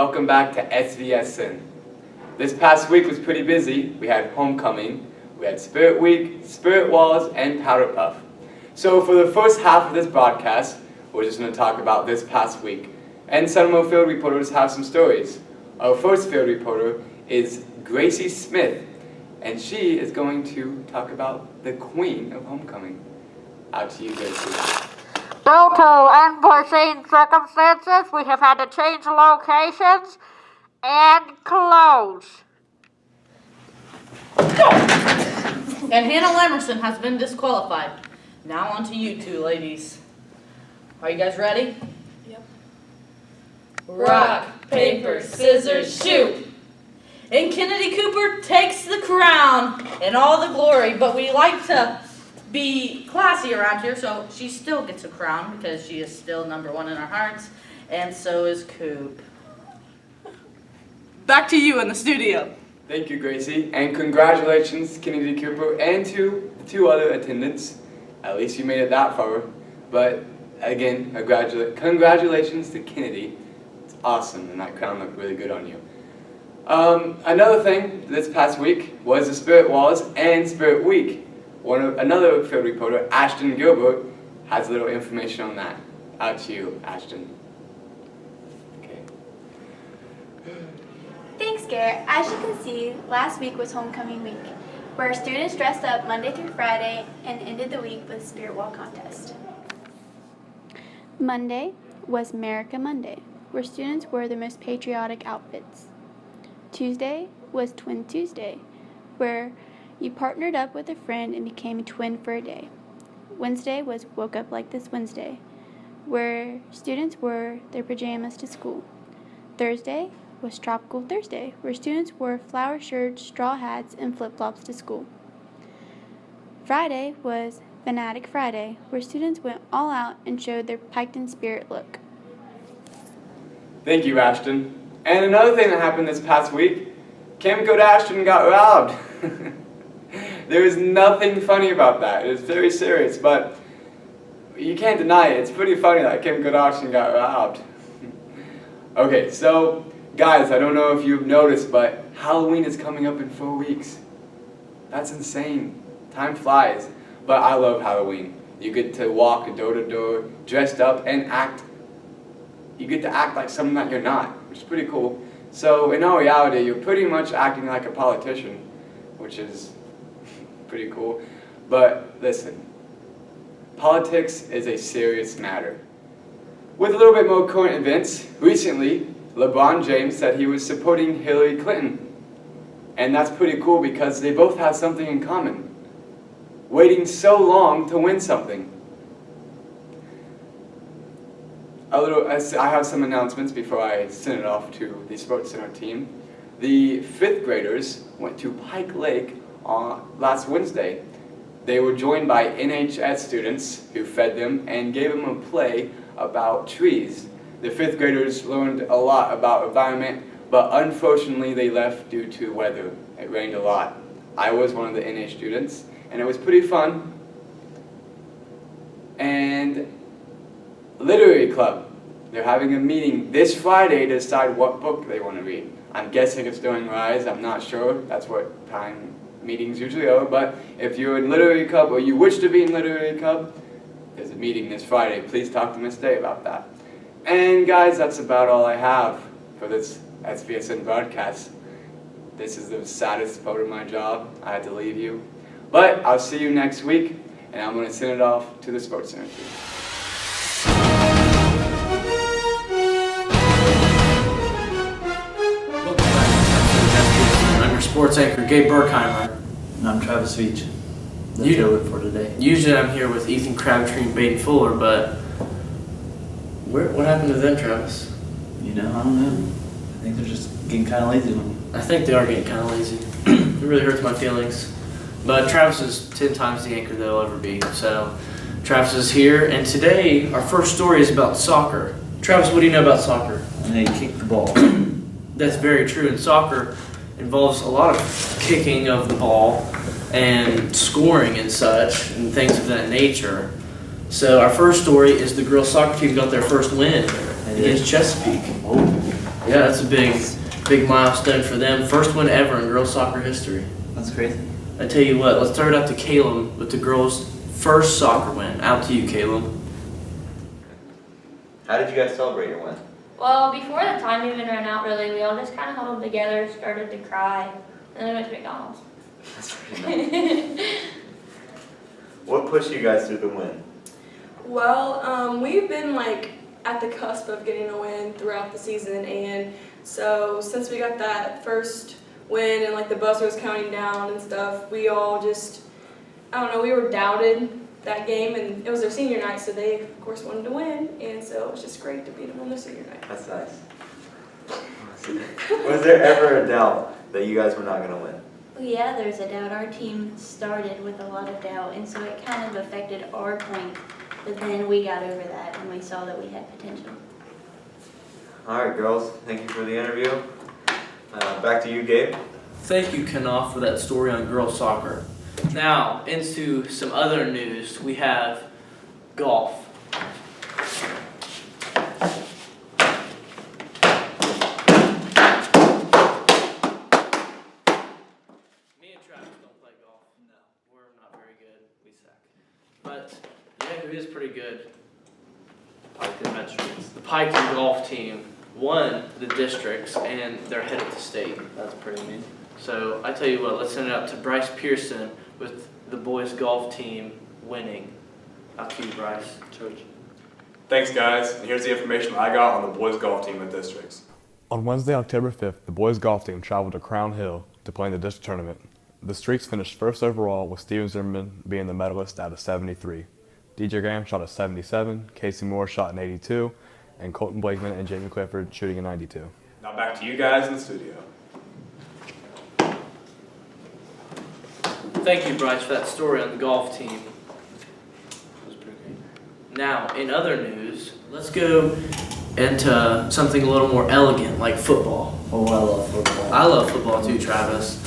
welcome back to SVSN. This past week was pretty busy. We had homecoming, we had Spirit Week, Spirit Walls, and Powder Puff. So for the first half of this broadcast, we're just going to talk about this past week. And Seminole field reporters have some stories. Our first field reporter is Gracie Smith, and she is going to talk about the Queen of Homecoming. Out to you, Gracie. Due to unforeseen circumstances, we have had to change locations and clothes. And Hannah Lemerson has been disqualified. Now on to you two, ladies. Are you guys ready? Yep. Rock, paper, scissors, shoot! And Kennedy Cooper takes the crown and all the glory, but we like to be classy around here, so she still gets a crown because she is still number one in our hearts, and so is Coop. Back to you in the studio. Thank you, Gracie, and congratulations, Kennedy Cooper, and to the two other attendants. At least you made it that far. But again, congratulations to Kennedy. It's awesome, and that crown looked really good on you. Another thing this past week was the Spirit Walls and Spirit Week. Another field reporter, Ashton Gilbert, has a little information on that. Out to you, Ashton. Okay. Thanks, Garrett. As you can see, last week was homecoming week, where students dressed up Monday through Friday and ended the week with Spirit Wall contest. Monday was America Monday, where students wore their most patriotic outfits. Tuesday was Twin Tuesday, where you partnered up with a friend and became a twin for a day. Wednesday was Woke Up Like This Wednesday, where students wore their pajamas to school. Thursday was Tropical Thursday, where students wore flower shirts, straw hats, and flip-flops to school. Friday was Fanatic Friday, where students went all out and showed their Piketon Spirit look. Thank you, Ashton. And another thing that happened this past week, Kim Kardashian got robbed. There is nothing funny about that. It was very serious, but you can't deny it. It's pretty funny that Kim Kardashian got robbed. Okay, so guys, I don't know if you've noticed, but Halloween is coming up in 4 weeks. That's insane. Time flies. But I love Halloween. You get to walk door to door, dressed up, and act. You get to act like something that you're not, which is pretty cool. So in all reality, you're pretty much acting like a politician, which is pretty cool. But listen, politics is a serious matter. With a little bit more current events, recently, LeBron James said he was supporting Hillary Clinton. And that's pretty cool because they both have something in common. Waiting so long to win something. I have some announcements before I send it off to the Sports Center team. The 5th graders went to Pike Lake last Wednesday. They were joined by NHS students who fed them and gave them a play about trees. The 5th graders learned a lot about environment, but unfortunately they left due to weather. It rained a lot. I was one of the NH students, and it was pretty fun. And Literary Club. They're having a meeting this Friday to decide what book they want to read. I'm guessing it's during Rise. I'm not sure. That's what time meetings usually are. But if you're in Literary Club or you wish to be in Literary Club, there's a meeting this Friday. Please talk to Miss Day about that. And guys, that's about all I have for this SVSN broadcast. This is the saddest part of my job. I had to leave you. But I'll see you next week, and I'm going to send it off to the Sports Center team. I'm your sports anchor, Gabe Burkheimer. And I'm Travis Veach, the You- fielder for today. Usually I'm here with Ethan Crabtree and Baden Fuller, but what happened to them, Travis? You know, I don't know. I think they're just getting kind of lazy on me. I think they are getting kind of lazy. It really hurts my feelings. But Travis is 10 times the anchor they'll ever be. So Travis is here, and today our first story is about soccer. Travis, what do you know about soccer? And they kick the ball. That's very true. And soccer involves a lot of kicking of the ball and scoring and such and things of that nature. So our first story is the girls soccer team got their first win against Chesapeake. Oh, Yeah, that's a big milestone for them. First win ever in girls soccer history. That's crazy. I tell you what, let's throw it out to Caleb with the girls' first soccer win. Out to you, Caleb. How did you guys celebrate your win? Well, before the time even ran out, really, we all just kind of huddled together, started to cry, and then we went to McDonald's. That's pretty nice. What pushed you guys through the win? Well, we've been like at the cusp of getting a win throughout the season, and so since we got that first win and like the buzzer was counting down and stuff, we all just, I don't know, we were doubted that game, and it was their senior night, so they of course wanted to win, and so it was just great to beat them on their senior night. That's nice. Was there ever a doubt that you guys were not going to win? Well, yeah, there's a doubt. Our team started with a lot of doubt, and so it kind of affected our point. But then we got over that, and we saw that we had potential. All right, girls. Thank you for the interview. Back to you, Gabe. Thank you, Kanoff, for that story on girls soccer. Now, into some other news. We have golf. Me and Travis don't play golf. No, we're not very good. We suck. But, yeah, who is pretty good? Piketon Veterans. The Piketon golf team won the districts, and they're headed to state. That's pretty neat. So I tell you what, let's send it out to Bryce Pearson with the boys golf team winning. Out to you, Bryce. Church. Thanks, guys. And here's the information I got on the boys golf team in the districts. On Wednesday, October 5th, the boys golf team traveled to Crown Hill to play in the district tournament. The Streaks finished first overall, with Steven Zimmerman being the medalist at a 73. DJ Graham shot a 77, Casey Moore shot an 82, and Colton Blakeman and Jamie Clifford shooting a 92. Now back to you guys in the studio. Thank you, Bryce, for that story on the golf team. That was pretty great. Now, in other news, let's go into something a little more elegant, like football. Oh, I love football. I love football too, Travis.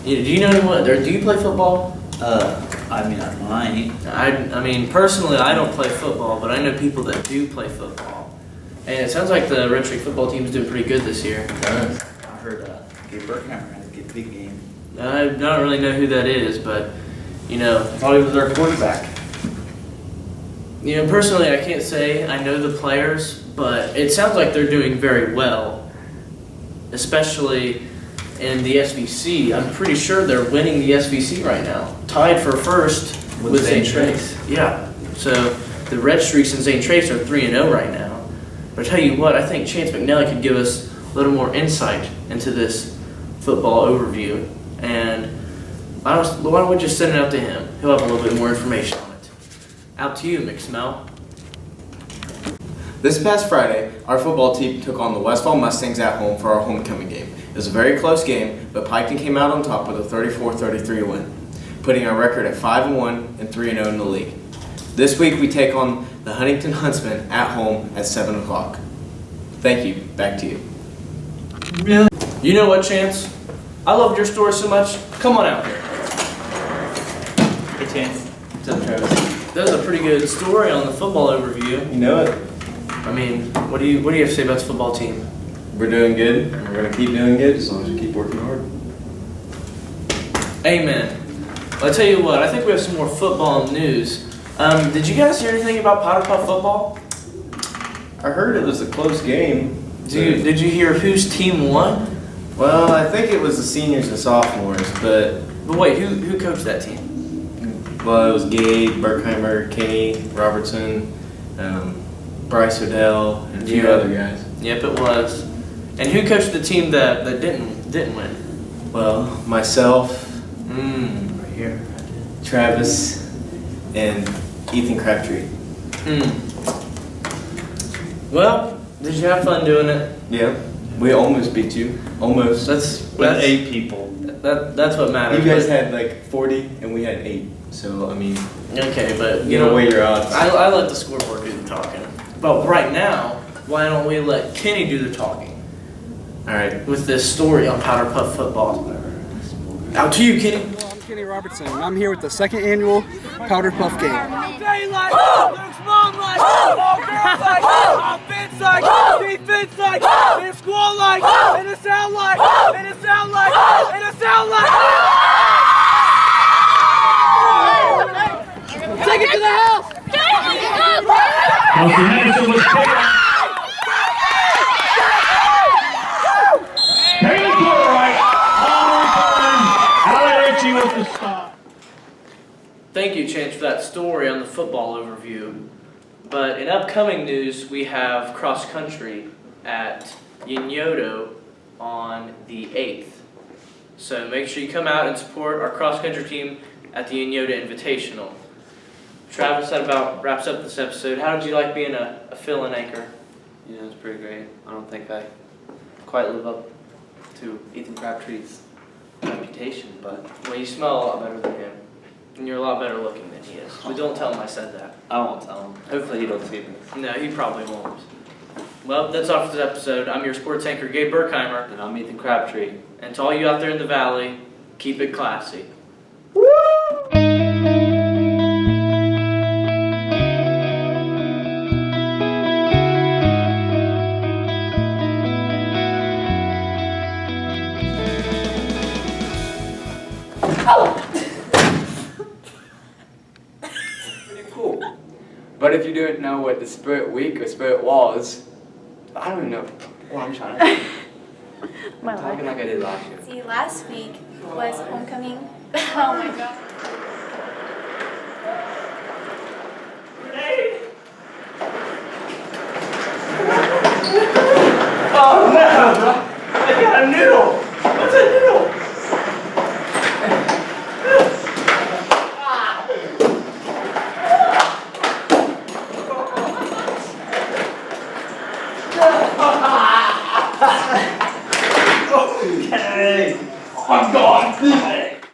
Do you know what? Do you play football? I mean, I might. I mean, personally, I don't play football, but I know people that do play football. And it sounds like the Red Streak football team's doing pretty good this year. I heard Gabe Burkheimer has a good big game. I don't really know who that is, but, you know. I thought he was our quarterback. You know, personally, I can't say I know the players, but it sounds like they're doing very well, especially in the SVC. I'm pretty sure they're winning the SVC right now, tied for first with St. Trace. Yeah, so the Red Streaks and St. Trace are 3-0 right now. But I tell you what, I think Chance McNally could give us a little more insight into this football overview, and why don't we just send it out to him? He'll have a little bit more information on it. Out to you, McSmell. This past Friday, our football team took on the Westfall Mustangs at home for our homecoming game. It was a very close game, but Piketon came out on top with a 34-33 win, putting our record at 5-1 and 3-0 in the league. This week we take on the Huntington Huntsmen at home at 7 o'clock. Thank you. Back to you. Really? You know what, Chance? I loved your story so much. Come on out here. Hey, Chance. What's up, Travis? That was a pretty good story on the football overview. You know it. I mean, what do you have to say about the football team? We're doing good, and we're going to keep doing good as long as we keep working hard. Amen. Well, I tell you what, I think we have some more football news. Did you guys hear anything about Powder Puff football? I heard it was a close game. Did you hear whose team won? Well, I think it was the seniors and sophomores, but wait, who coached that team? Well, it was Gabe, Burkheimer, Kenny, Robertson, Bryce Odell, and a few other guys. Yep, it was. And who coached the team that didn't win? Well, myself, right here, Travis, and Ethan Crabtree. Well, did you have fun doing it? Yeah, we almost beat you. Almost. That's 8 people. That's what matters. You guys had like 40, and we had 8. So I mean. Okay, but you know, weigh your odds. I let the scoreboard do the talking. But right now, why don't we let Kenny do the talking? All right. With this story on Powder Puff football. Out to you, Kenny. Hello, I'm Kenny Robertson, and I'm here with the 2nd annual Powder Puff game. Defense dance like, and a squall like, and a sound like, and a sound like, and a sound like. Take it to the house! Kelsey Henderson was picked. Taylor to the right. On return. Allie Ritchie with the stop. Thank you, Chance, for that story on the football overview. But in upcoming news, we have cross country at Yinyoto on the 8th. So make sure you come out and support our cross country team at the Yinyoto Invitational. Travis, that about wraps up this episode. How did you like being a fill-in anchor? You know, it's pretty great. I don't think I quite live up to Ethan Crabtree's reputation, but Well, you smell a lot better than him. And you're a lot better looking than he is. But don't tell him I said that. I won't tell him. Hopefully he don't see this. No, he probably won't. Well, that's all for this episode. I'm your sports anchor, Gabe Burkheimer. And I'm Ethan Crabtree. And to all you out there in the valley, keep it classy. Pretty cool. But if you don't know what the Spirit Week or Spirit was, I don't even know what I'm trying to do. My I'm talking like I did last year. See, last week was homecoming. Oh my god.